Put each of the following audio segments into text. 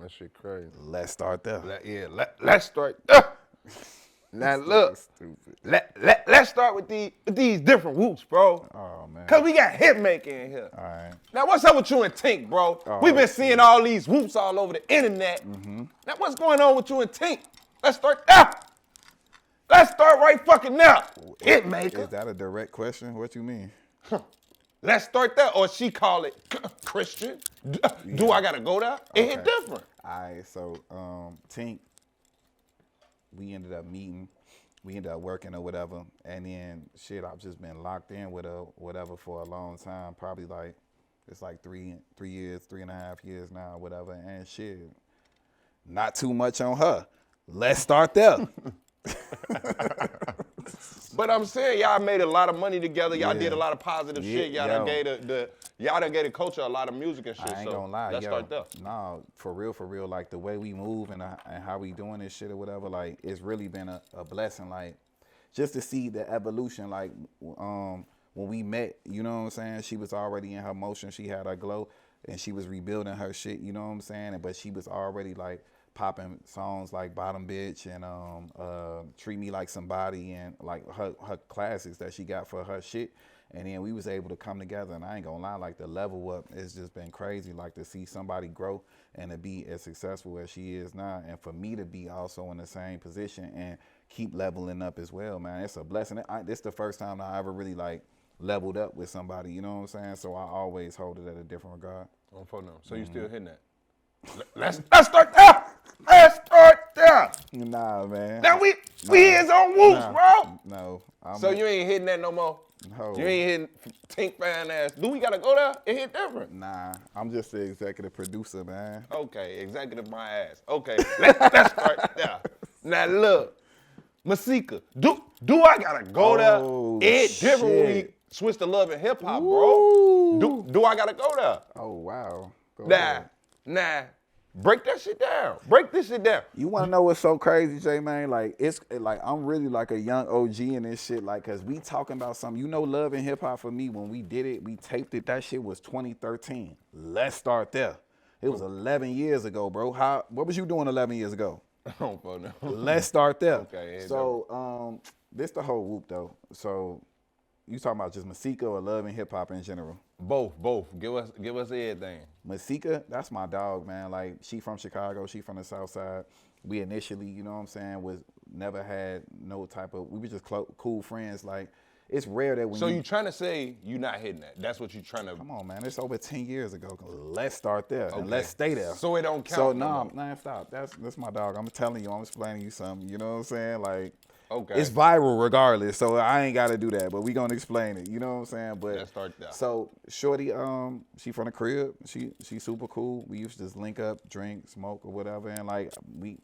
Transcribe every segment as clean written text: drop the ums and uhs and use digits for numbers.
That shit crazy. Let's start there. Let's start there. Now look, let's start with these different whoops, bro. Oh man. Cause we got Hitmaker in here. All right. Now what's up with you and Tink, bro? We've been seeing all these whoops all over the internet. Now what's going on with you and Tink? Let's start there. Let's start right fucking now. Hitmaker. Is that a direct question? What you mean? Let's start there, or she call it Christian. Do I gotta go there? It hit different. All right, so Tink, we ended up meeting, we ended up working or whatever, and then shit, I've just been locked in with her, whatever, for a long time, probably like, it's like 3 years, 3.5 years now, whatever, and shit, not too much on her. Let's start there. But I'm saying y'all made a lot of money together. Y'all did a lot of positive shit. Y'all done gave the culture a lot of music and shit. I ain't gonna lie, let's start there. No, for real, like the way we move and how we doing this shit or whatever, like it's really been a blessing. Like just to see the evolution. Like when we met, you know what I'm saying? She was already in her motion. She had her glow, and she was rebuilding her shit. You know what I'm saying? But she was already like popping songs like Bottom Bitch and Treat Me Like Somebody and like her classics that she got for her shit. And then we was able to come together, and I ain't gonna lie, like the level up has just been crazy. Like to see somebody grow and to be as successful as she is now, and for me to be also in the same position and keep leveling up as well, man. It's a blessing. This the first time I ever really like leveled up with somebody, you know what I'm saying? So I always hold it at a different regard. So you still hitting that? Let's start there. Let's start there. Nah, man. Now we is on whoops, bro. No. So you ain't hitting that no more? No. You ain't hitting Tink fan ass. Do we gotta go there? It hit different. Nah, I'm just the executive producer, man. Okay, executive my ass. Okay, let's start there. Now look, Masika, do I gotta go there? It hit different when we switch to love and hip hop, bro. Do I gotta go there? Oh wow. Nah. Break that shit down. Break this shit down. You wanna know what's so crazy, J man? Like it's like I'm really like a young OG in this shit. Like, cause we talking about something. You know, love and hip hop for me. When we did it, we taped it. That shit was 2013. Let's start there. It was 11 years ago, bro. What was you doing 11 years ago? I don't know. Let's start there. Okay. So this the whole whoop though. So you talking about just Masika or love and hip hop in general? Both. Give us everything. Masika, that's my dog, man. Like, she from Chicago, she from the South Side. We initially, you know what I'm saying, was never had no type of, we were just cool friends. Like, it's rare that when So you trying to say you not hitting that? That's what you trying to. Come on, man. It's over 10 years ago. Let's start there and let's stay there. So it don't count. So nah, stop. That's my dog. I'm telling you, I'm explaining you something. You know what I'm saying? Like, it's viral regardless, so I ain't gotta do that, but we gonna explain it. You know what I'm saying? But let's start there. So shorty, she from the crib. She super cool. We used to just link up, drink, smoke, or whatever, and like we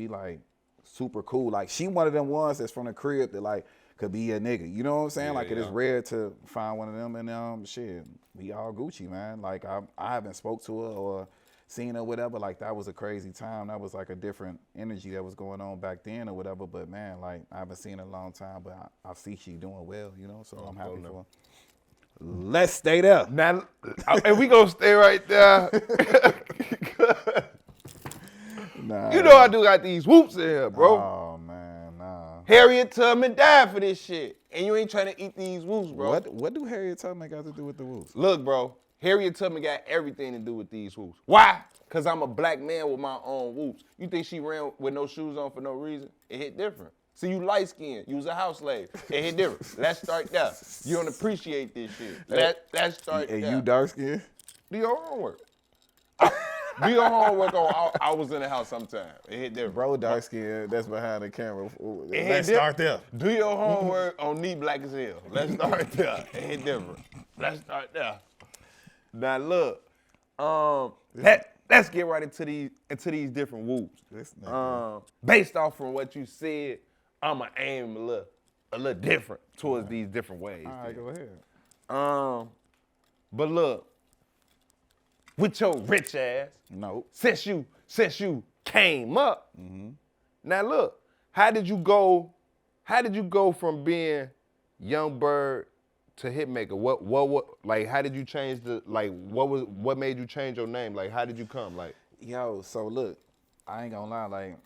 like super cool. Like she one of them ones that's from the crib that like could be a nigga. You know what I'm saying? It is rare to find one of them, and shit, we all Gucci, man. Like I haven't spoke to her or seen her, whatever. Like that was a crazy time. That was like a different energy that was going on back then or whatever. But man, like I haven't seen her in a long time, but I see she doing well, you know. So I'm happy for her. Let's stay there. Now, and we gonna stay right there. Nah. You know I do got these whoops in here, bro. Oh man, nah. Harriet Tubman died for this shit, and you ain't trying to eat these whoops, bro. What do Harriet Tubman got to do with the whoops? Look, bro. Harriet Tubman got everything to do with these whoops. Why? Because I'm a black man with my own whoops. You think she ran with no shoes on for no reason? It hit different. So you light skinned, you was a house slave. It hit different. Let's start there. You don't appreciate this shit. Let's start there. And you dark skinned? Do your homework. Do your homework on I was in the house sometime. It hit different. Bro dark skinned, that's behind the camera. Let's start there. Do your homework on Knee Black as Hell. Let's start there. It hit different. Let's start there. Now look, let's get right into these different whoops. Based off from what you said, I'ma aim a little different towards these different ways. All right, go ahead. But look, with your rich ass, since you came up, now look, how did you go from being Young Bird to Hitmaker? What like how did you change what made you change your name? Like how did you come? Like Yo, so look, I ain't gonna lie, like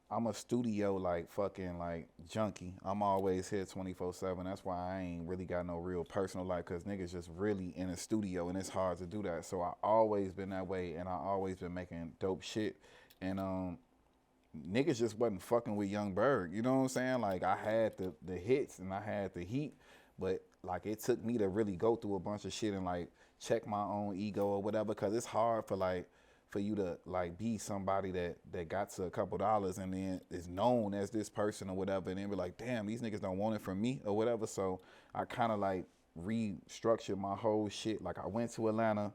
I'm a studio like fucking like junkie. I'm always here 24/7. That's why I ain't really got no real personal life, cause niggas just really in a studio and it's hard to do that. So I always been that way and I always been making dope shit. And niggas just wasn't fucking with Young Berg. You know what I'm saying? Like I had the hits and I had the heat, but like it took me to really go through a bunch of shit and like check my own ego or whatever, cause it's hard for you to like be somebody that got to a couple dollars and then is known as this person or whatever, and then be like, damn, these niggas don't want it from me or whatever. So I kind of like restructured my whole shit. Like I went to Atlanta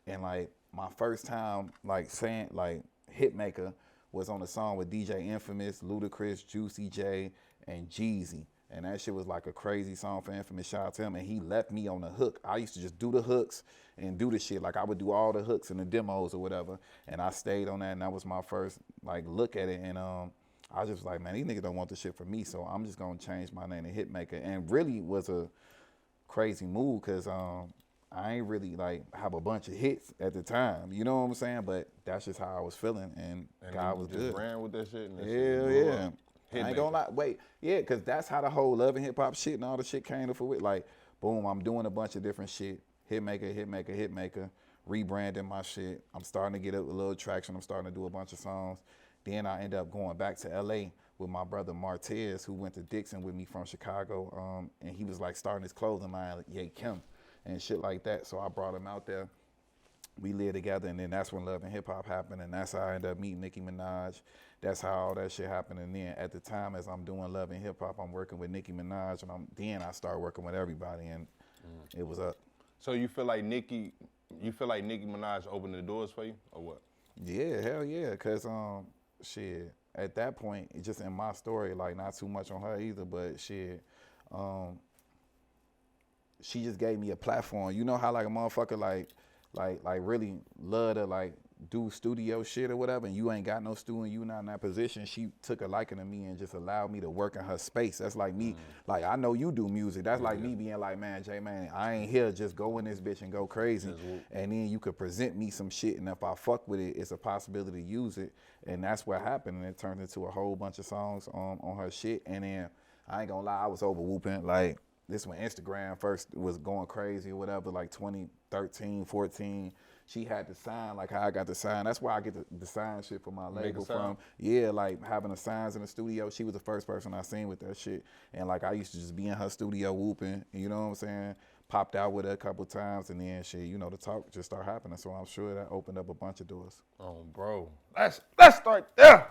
and like my first time like saying like Hitmaker was on a song with DJ Infamous, Ludacris, Juicy J, and Jeezy. And that shit was like a crazy song for Infamous. Shout out to him. And he left me on the hook. I used to just do the hooks and do the shit. Like I would do all the hooks and the demos or whatever. And I stayed on that, and that was my first like look at it. And I was just like, man, these niggas don't want this shit from me, so I'm just gonna change my name to Hitmaker. And really was a crazy move, cause I ain't really like have a bunch of hits at the time. You know what I'm saying? But that's just how I was feeling, and God was just good. Ran with that shit. And that Hell shit yeah. I ain't gonna lie. Wait, yeah, because that's how the whole love and hip hop shit and all the shit came to fruition. Like, boom, I'm doing a bunch of different shit. Hitmaker, rebranding my shit. I'm starting to get a little traction. I'm starting to do a bunch of songs. Then I end up going back to LA with my brother Martez, who went to Dixon with me from Chicago. And he was like starting his clothing line, like Ye Kim and shit like that. So I brought him out there. We lived together, and then that's when Love and Hip Hop happened, and that's how I ended up meeting Nicki Minaj. That's how all that shit happened. And then at the time, as I'm doing Love and Hip Hop, I'm working with Nicki Minaj, and then I started working with everybody, and it was up. So you feel like Nicki Minaj opened the doors for you, or what? Yeah, hell yeah, cause shit, at that point, it's just in my story, like not too much on her either, but shit, she just gave me a platform. You know how like a motherfucker like really love to like do studio shit or whatever, and you ain't got no studio, you not in that position. She took a liking to me and just allowed me to work in her space. That's like me, like I know you do music. That's like me being like, man, Jay, man, I ain't here, just go in this bitch and go crazy. And then you could present me some shit, and if I fuck with it, it's a possibility to use it. And that's what happened, and it turned into a whole bunch of songs on her shit. And then I ain't gonna lie, I was over whooping. Like this when Instagram first was going crazy or whatever, like 2013, 14. She had to sign like how I got the sign. That's where I get the sign shit for my label from. Yeah, like having the signs in the studio. She was the first person I seen with that shit. And like I used to just be in her studio whooping, you know what I'm saying? Popped out with her a couple times, and then shit, you know, the talk just started happening. So I'm sure that opened up a bunch of doors. Oh, bro. Let's start there.